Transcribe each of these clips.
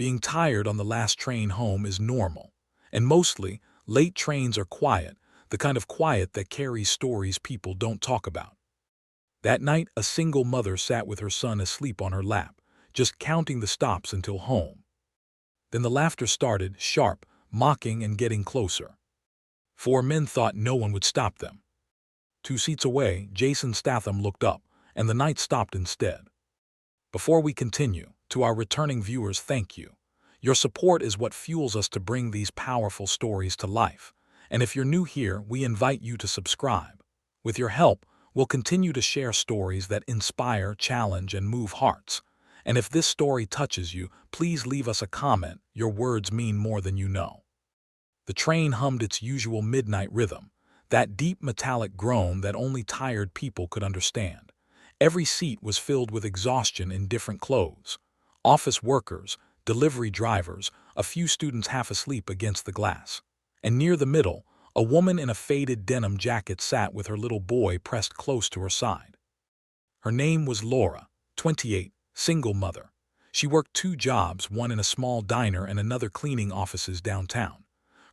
Being tired on the last train home is normal. And mostly, late trains are quiet, the kind of quiet that carries stories people don't talk about. That night, a single mother sat with her son asleep on her lap, just counting the stops until home. Then the laughter started, sharp, mocking and getting closer. Four men thought no one would stop them. 2 seats away, Jasonstatham looked up, and the night stopped instead. Before we continue, to our returning viewers, thank you. Your support is what fuels us to bring these powerful stories to life. And if you're new here, we invite you to subscribe. With your help, we'll continue to share stories that inspire, challenge, and move hearts. And if this story touches you, please leave us a comment. Your words mean more than you know. The train hummed its usual midnight rhythm, that deep metallic groan that only tired people could understand. Every seat was filled with exhaustion in different clothes. Office workers, delivery drivers, a few students half asleep against the glass. And near the middle, a woman in a faded denim jacket sat with her little boy pressed close to her side. Her name was Laura, 28, single mother. She worked 2 jobs, one in a small diner and another cleaning offices downtown.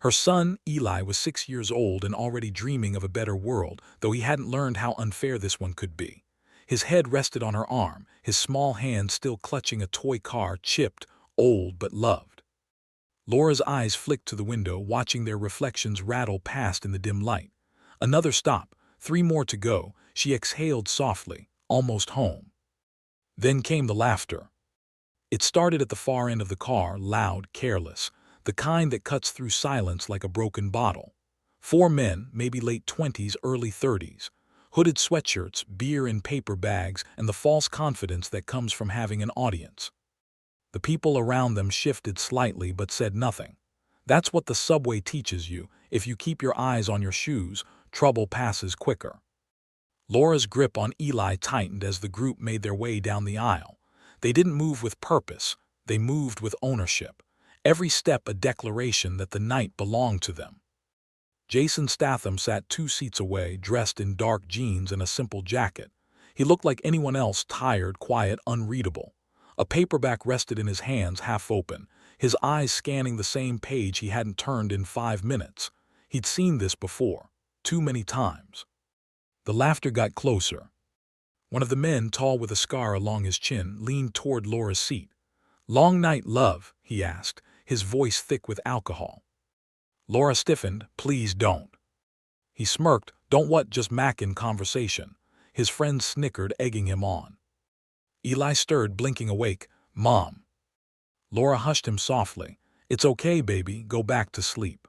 Her son, Eli, was 6 years old and already dreaming of a better world, though he hadn't learned how unfair this one could be. His head rested on her arm, his small hand still clutching a toy car, chipped, old but loved. Laura's eyes flicked to the window, watching their reflections rattle past in the dim light. Another stop, 3 more to go. She exhaled softly, almost home. Then came the laughter. It started at the far end of the car, loud, careless, the kind that cuts through silence like a broken bottle. 4 men, maybe late 20s, early 30s. Hooded sweatshirts, beer in paper bags, and the false confidence that comes from having an audience. The people around them shifted slightly but said nothing. That's what the subway teaches you. If you keep your eyes on your shoes, trouble passes quicker. Laura's grip on Eli tightened as the group made their way down the aisle. They didn't move with purpose, they moved with ownership. Every step a declaration that the night belonged to them. Jasonstatham sat 2 seats away, dressed in dark jeans and a simple jacket. He looked like anyone else, tired, quiet, unreadable. A paperback rested in his hands, half open, his eyes scanning the same page he hadn't turned in 5 minutes. He'd seen this before, too many times. The laughter got closer. One of the men, tall with a scar along his chin, leaned toward Laura's seat. "Long night, love?" he asked, his voice thick with alcohol. Laura stiffened. "Please don't." He smirked. "Don't what? Just mackin' conversation." His friend snickered, egging him on. Eli stirred, blinking awake. "Mom." Laura hushed him softly. "It's okay, baby, go back to sleep."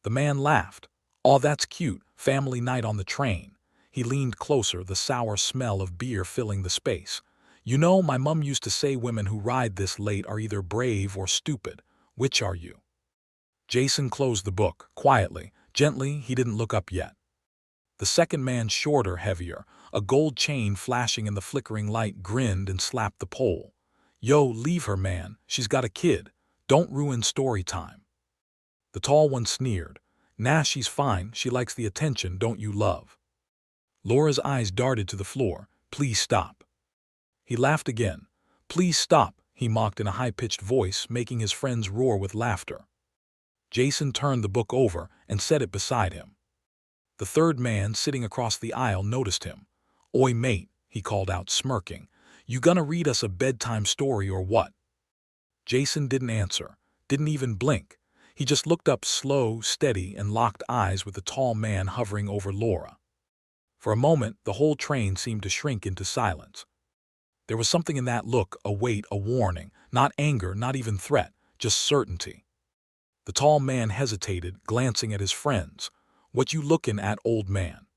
The man laughed. "Aw, that's cute, family night on the train." He leaned closer, the sour smell of beer filling the space. "You know, my mum used to say women who ride this late are either brave or stupid. Which are you?" Jason closed the book, quietly, gently. He didn't look up yet. The second man, shorter, heavier, a gold chain flashing in the flickering light, grinned and slapped the pole. "Yo, leave her, man. She's got a kid. Don't ruin story time." The tall one sneered. "Nah, she's fine. She likes the attention, don't you, love?" Laura's eyes darted to the floor. "Please stop." He laughed again. "Please stop," he mocked in a high-pitched voice, making his friends roar with laughter. Jason turned the book over and set it beside him. The third man, sitting across the aisle, noticed him. "Oi, mate," he called out, smirking. "You gonna read us a bedtime story or what?" Jason didn't answer, didn't even blink. He just looked up, slow, steady, and locked eyes with the tall man hovering over Laura. For a moment, the whole train seemed to shrink into silence. There was something in that look, a weight, a warning, not anger, not even threat, just certainty. The tall man hesitated, glancing at his friends. "What you lookin' at, old man?"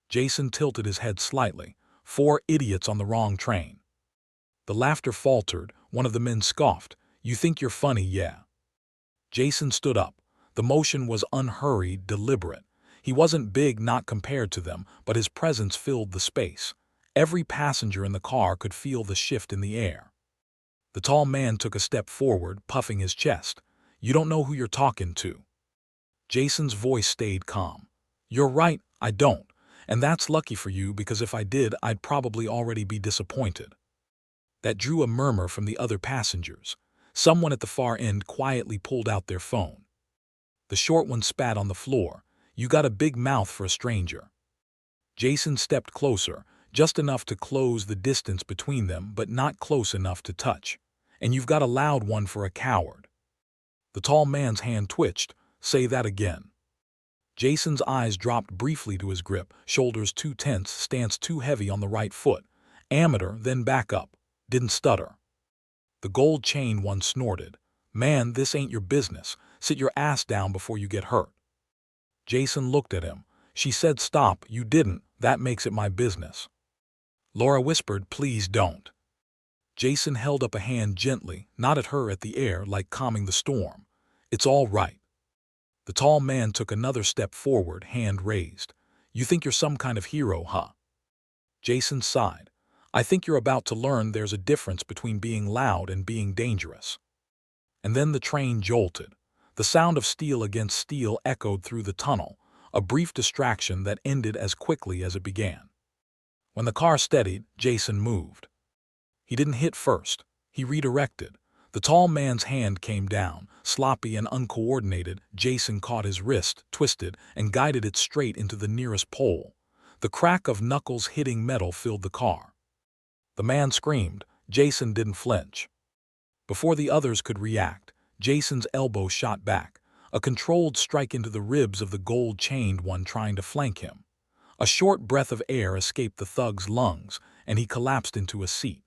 Jason tilted his head slightly. "4 idiots on the wrong train." The laughter faltered. One of the men scoffed. "You think you're funny, yeah." Jason stood up. The motion was unhurried, deliberate. He wasn't big, not compared to them, but his presence filled the space. Every passenger in the car could feel the shift in the air. The tall man took a step forward, puffing his chest. "You don't know who you're talking to." Jason's voice stayed calm. "You're right, I don't. And that's lucky for you, because if I did, I'd probably already be disappointed." That drew a murmur from the other passengers. Someone at the far end quietly pulled out their phone. The short one spat on the floor. "You got a big mouth for a stranger." Jason stepped closer, just enough to close the distance between them but not close enough to touch. "And you've got a loud one for a coward." The tall man's hand twitched. "Say that again." Jason's eyes dropped briefly to his grip, shoulders too tense, stance too heavy on the right foot. "Amateur, then back up." Didn't stutter. The gold chain one snorted. "Man, this ain't your business. Sit your ass down before you get hurt." Jason looked at him. "She said stop, you didn't. That makes it my business." Laura whispered, "Please don't." Jason held up a hand gently, nodded her at the air like calming the storm. "It's all right." The tall man took another step forward, hand raised. "You think you're some kind of hero, huh?" Jason sighed. "I think you're about to learn there's a difference between being loud and being dangerous." And then the train jolted. The sound of steel against steel echoed through the tunnel, a brief distraction that ended as quickly as it began. When the car steadied, Jason moved. He didn't hit first. He redirected. The tall man's hand came down, sloppy and uncoordinated. Jason caught his wrist, twisted, and guided it straight into the nearest pole. The crack of knuckles hitting metal filled the car. The man screamed. Jason didn't flinch. Before the others could react, Jason's elbow shot back, a controlled strike into the ribs of the gold-chained one trying to flank him. A short breath of air escaped the thug's lungs, and he collapsed into a seat.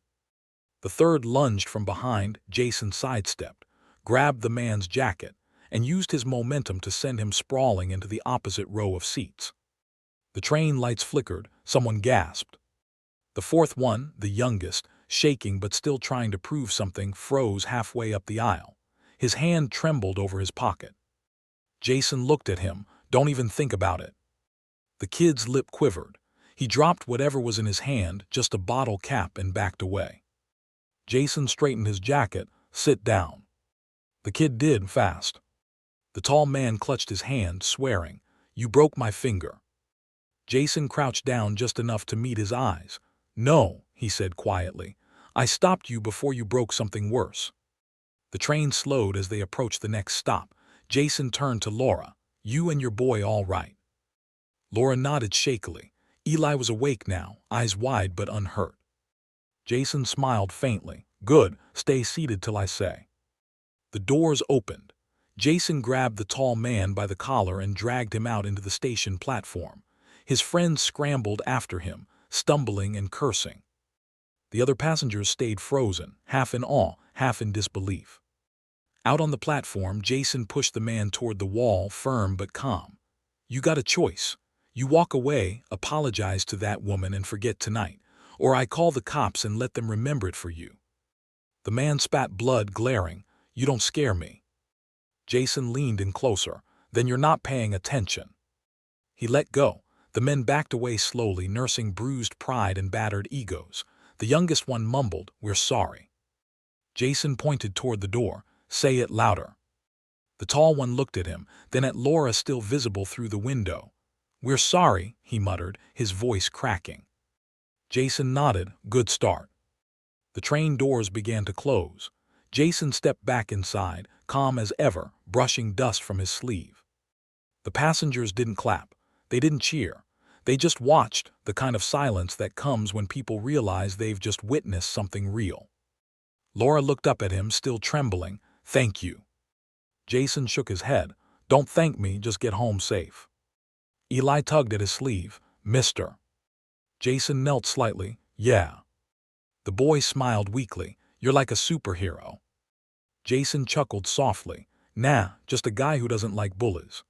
The third lunged from behind. Jason sidestepped, grabbed the man's jacket, and used his momentum to send him sprawling into the opposite row of seats. The train lights flickered. Someone gasped. The fourth one, the youngest, shaking but still trying to prove something, froze halfway up the aisle. His hand trembled over his pocket. Jason looked at him. "Don't even think about it." The kid's lip quivered. He dropped whatever was in his hand, just a bottle cap, and backed away. Jason straightened his jacket. "Sit down." The kid did, fast. The tall man clutched his hand, swearing, "You broke my finger." Jason crouched down just enough to meet his eyes. "No," he said quietly. "I stopped you before you broke something worse." The train slowed as they approached the next stop. Jason turned to Laura. "You and your boy all right?" Laura nodded shakily. Eli was awake now, eyes wide but unhurt. Jason smiled faintly. "Good, stay seated till I say." The doors opened. Jason grabbed the tall man by the collar and dragged him out into the station platform. His friends scrambled after him, stumbling and cursing. The other passengers stayed frozen, half in awe, half in disbelief. Out on the platform, Jason pushed the man toward the wall, firm but calm. "You got a choice. You walk away, apologize to that woman, and forget tonight, or I call the cops and let them remember it for you." The man spat blood, glaring. "You don't scare me." Jason leaned in closer. "Then you're not paying attention." He let go. The men backed away slowly, nursing bruised pride and battered egos. The youngest one mumbled, "We're sorry." Jason pointed toward the door. "Say it louder." The tall one looked at him, then at Laura, still visible through the window. "We're sorry," he muttered, his voice cracking. Jason nodded. "Good start." The train doors began to close. Jason stepped back inside, calm as ever, brushing dust from his sleeve. The passengers didn't clap. They didn't cheer. They just watched, the kind of silence that comes when people realize they've just witnessed something real. Laura looked up at him, still trembling. "Thank you." Jason shook his head. "Don't thank me, just get home safe." Eli tugged at his sleeve. "Mister." Jason knelt slightly. "Yeah." The boy smiled weakly. "You're like a superhero." Jason chuckled softly. "Nah, just a guy who doesn't like bullies."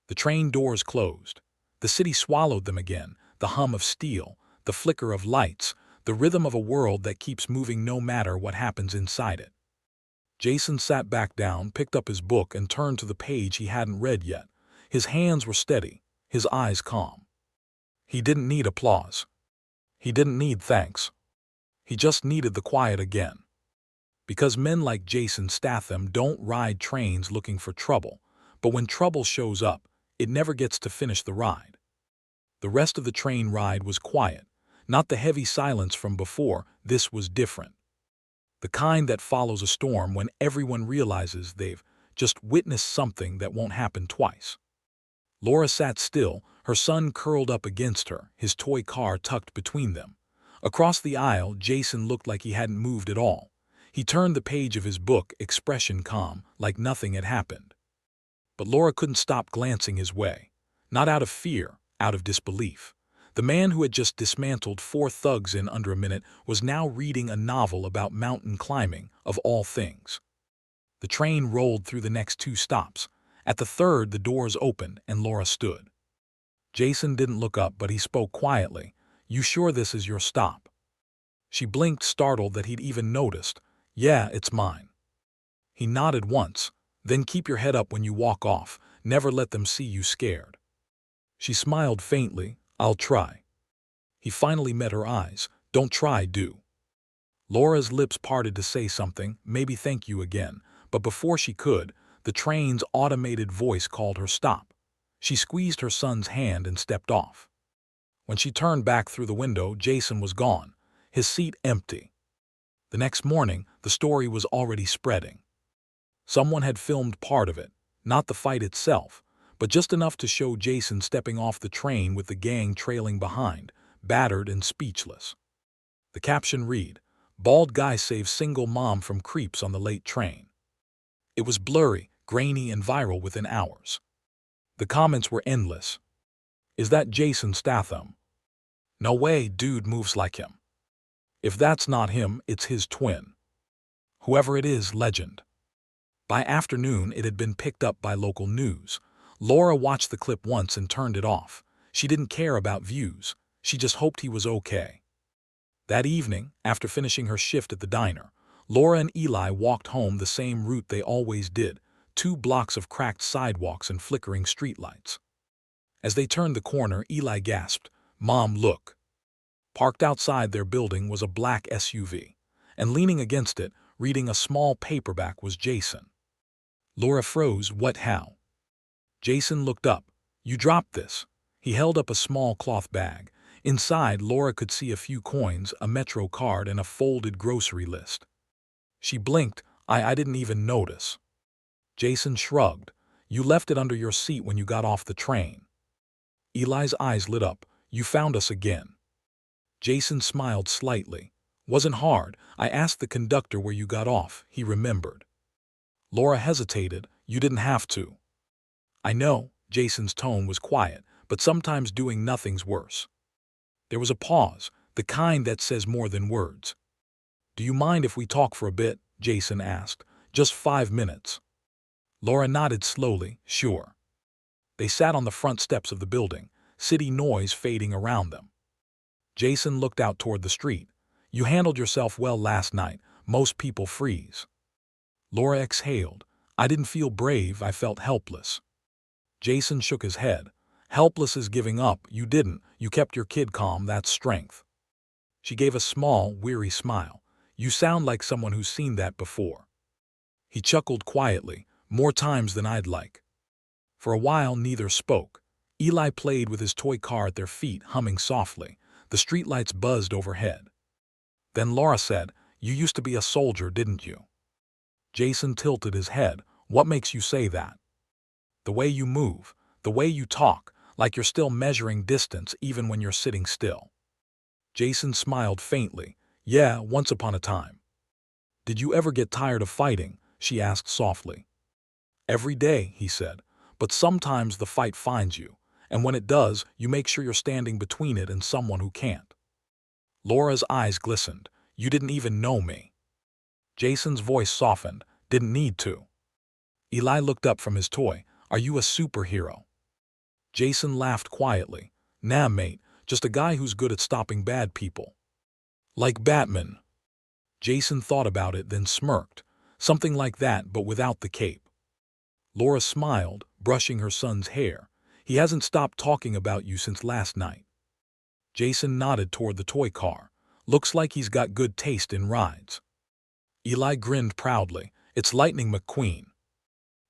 The train doors closed. The city swallowed them again, the hum of steel, the flicker of lights, the rhythm of a world that keeps moving no matter what happens inside it. Jason sat back down, picked up his book, and turned to the page he hadn't read yet. His hands were steady, his eyes calm. He didn't need applause. He didn't need thanks. He just needed the quiet again. Because men like Jasonstatham don't ride trains looking for trouble, but when trouble shows up, it never gets to finish the ride. The rest of the train ride was quiet, not the heavy silence from before. This was different. The kind that follows a storm when everyone realizes they've just witnessed something that won't happen twice. Laura sat still, her son curled up against her, his toy car tucked between them. Across the aisle, Jason looked like he hadn't moved at all. He turned the page of his book, expression calm, like nothing had happened. But Laura couldn't stop glancing his way. Not out of fear, out of disbelief. The man who had just dismantled 4 thugs in under a minute was now reading a novel about mountain climbing, of all things. The train rolled through the next 2 stops. At the third, the doors opened and Laura stood. Jason didn't look up, but he spoke quietly. "You sure this is your stop?" She blinked, startled that he'd even noticed. "Yeah, it's mine." He nodded once. "Then keep your head up when you walk off. Never let them see you scared." She smiled faintly. "I'll try." He finally met her eyes. "Don't try, do." Laura's lips parted to say something, maybe thank you again, but before she could, the train's automated voice called her stop. She squeezed her son's hand and stepped off. When she turned back through the window, Jason was gone, his seat empty. The next morning, the story was already spreading. Someone had filmed part of it, not the fight itself, but just enough to show Jason stepping off the train with the gang trailing behind, battered and speechless. The caption read, "Bald guy saves single mom from creeps on the late train." It was blurry, grainy, and viral within hours. The comments were endless. "Is that Jasonstatham? No way, dude moves like him. If that's not him, it's his twin. Whoever it is, legend." By afternoon, it had been picked up by local news. Laura watched the clip once and turned it off. She didn't care about views. She just hoped he was okay. That evening, after finishing her shift at the diner, Laura and Eli walked home the same route they always did, 2 blocks of cracked sidewalks and flickering streetlights. As they turned the corner, Eli gasped, "Mom, look." Parked outside their building was a black SUV, and leaning against it, reading a small paperback, was Jason. Laura froze. "What, how?" Jason looked up. "You dropped this." He held up a small cloth bag. Inside, Laura could see a few coins, a Metro card, and a folded grocery list. She blinked. I didn't even notice." Jason shrugged. "You left it under your seat when you got off the train." Eli's eyes lit up. "You found us again." Jason smiled slightly. "Wasn't hard. I asked the conductor where you got off," he remembered. Laura hesitated. "You didn't have to." "I know." Jason's tone was quiet, but sometimes doing nothing's worse. There was a pause, the kind that says more than words. "Do you mind if we talk for a bit?" Jason asked. "Just 5 minutes." Laura nodded slowly. "Sure." They sat on the front steps of the building, city noise fading around them. Jason looked out toward the street. "You handled yourself well last night. Most people freeze." Laura exhaled. "I didn't feel brave, I felt helpless." Jason shook his head. "Helpless is giving up. You didn't. You kept your kid calm. That's strength." She gave a small, weary smile. "You sound like someone who's seen that before." He chuckled quietly. "More times than I'd like." For a while, neither spoke. Eli played with his toy car at their feet, humming softly. The streetlights buzzed overhead. Then Laura said, "You used to be a soldier, didn't you?" Jason tilted his head. "What makes you say that?" "The way you move, the way you talk, like you're still measuring distance even when you're sitting still." Jason smiled faintly. "Yeah, once upon a time." "Did you ever get tired of fighting?" she asked softly. "Every day," he said, "but sometimes the fight finds you, and when it does, you make sure you're standing between it and someone who can't." Laura's eyes glistened. "You didn't even know me." Jason's voice softened. "Didn't need to." Eli looked up from his toy. "Are you a superhero?" Jason laughed quietly. "Nah, mate, just a guy who's good at stopping bad people." "Like Batman?" Jason thought about it, then smirked. "Something like that, but without the cape." Laura smiled, brushing her son's hair. "He hasn't stopped talking about you since last night." Jason nodded toward the toy car. "Looks like he's got good taste in rides." Eli grinned proudly. "It's Lightning McQueen."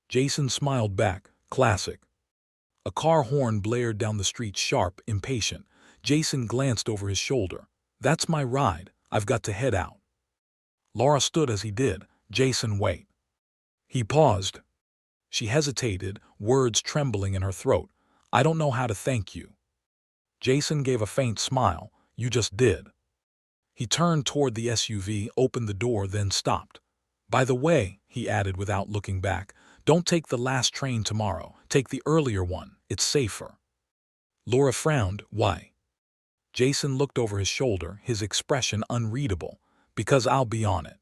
Jason smiled back. "Classic." A car horn blared down the street, sharp, impatient. Jason glanced over his shoulder. "That's my ride. I've got to head out." Laura stood as he did. Jason, wait. He paused. She hesitated, words trembling in her throat. I don't know how to thank you. Jason gave a faint smile. You just did. He turned toward the SUV, opened the door, then stopped. By the way, he added without looking back, don't take the last train tomorrow. Take the earlier one. It's safer. Laura frowned. Why? Jason looked over his shoulder, his expression unreadable. Because I'll be on it.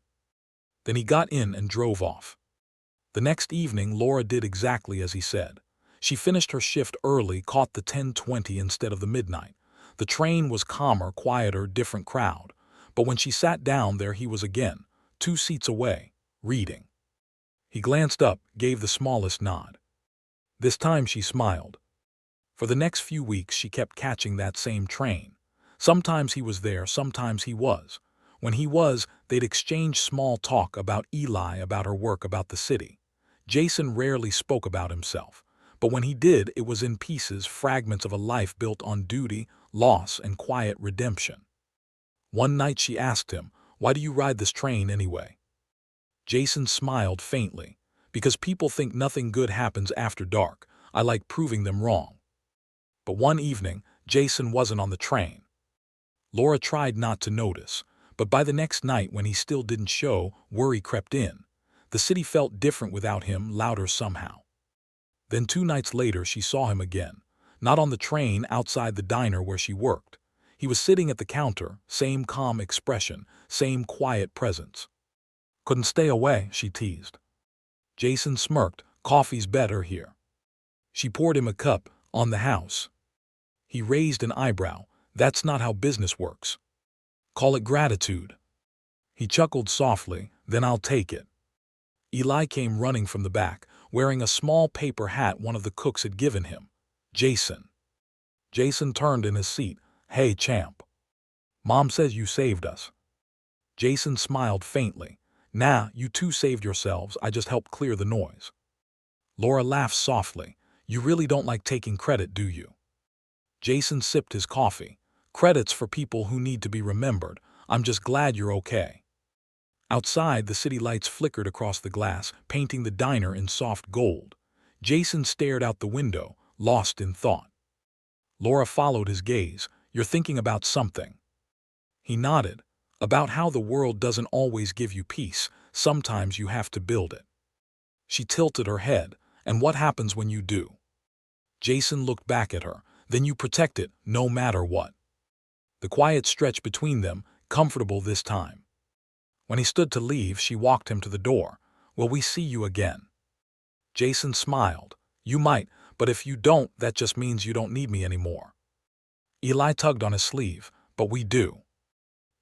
Then he got in and drove off. The next evening, Laura did exactly as he said. She finished her shift early, caught the 10:20 instead of the midnight. The train was calmer, quieter, different crowd. But when she sat down there, he was again, 2 seats away, reading. He glanced up, gave the smallest nod. This time she smiled. For the next few weeks, she kept catching that same train. Sometimes he was there, sometimes he was. When he was, they'd exchange small talk about Eli, about her work, about the city. Jason rarely spoke about himself, but when he did, it was in pieces, fragments of a life built on duty, loss, and quiet redemption. One night she asked him, "Why do you ride this train anyway?" Jason smiled faintly. "Because people think nothing good happens after dark. I like proving them wrong." But one evening, Jason wasn't on the train. Laura tried not to notice, but by the next night when he still didn't show, worry crept in. The city felt different without him, louder somehow. Then 2 nights later she saw him again, not on the train, outside the diner where she worked. He was sitting at the counter, same calm expression, same quiet presence. "Couldn't stay away," she teased. Jason smirked. "Coffee's better here." She poured him a cup. "On the house." He raised an eyebrow. "That's not how business works. Call it gratitude." He chuckled softly. "Then I'll take it." Eli came running from the back, wearing a small paper hat one of the cooks had given him. "Jason." Jason turned in his seat. "Hey, champ. Mom says you saved us." Jason smiled faintly. "Nah, you two saved yourselves. I just helped clear the noise." Laura laughed softly. "You really don't like taking credit, do you?" Jason sipped his coffee. "Credit's for people who need to be remembered. I'm just glad you're okay." Outside, the city lights flickered across the glass, painting the diner in soft gold. Jason stared out the window, lost in thought. Laura followed his gaze. "You're thinking about something." He nodded. "About how the world doesn't always give you peace. Sometimes you have to build it." She tilted her head. "And what happens when you do?" Jason looked back at her. "Then you protect it, no matter what." The quiet stretched between them, comfortable this time. When he stood to leave, she walked him to the door. "Will we see you again?" Jason smiled. "You might, but if you don't, that just means you don't need me anymore." Eli tugged on his sleeve. "But we do."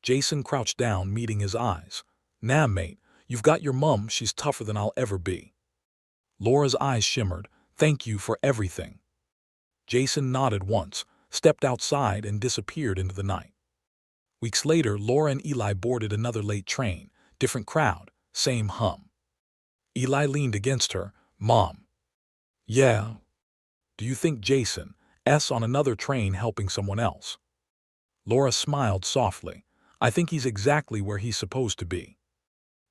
Jason crouched down, meeting his eyes. "Nah, mate, you've got your mum. She's tougher than I'll ever be." Laura's eyes shimmered. "Thank you for everything." Jason nodded once, stepped outside, and disappeared into the night. Weeks later, Laura and Eli boarded another late train. Different crowd, same hum. Eli leaned against her. "Mom." "Yeah." "Do you think Jason's on another train helping someone else?" Laura smiled softly. "I think he's exactly where he's supposed to be."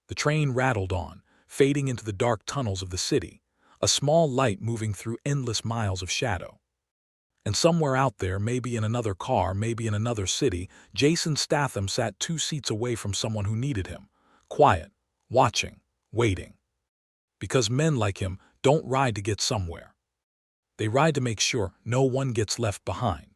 The train rattled on, fading into the dark tunnels of the city, a small light moving through endless miles of shadow. And somewhere out there, maybe in another car, maybe in another city, Jasonstatham sat 2 seats away from someone who needed him. Quiet, watching, waiting. Because men like him don't ride to get somewhere. They ride to make sure no one gets left behind.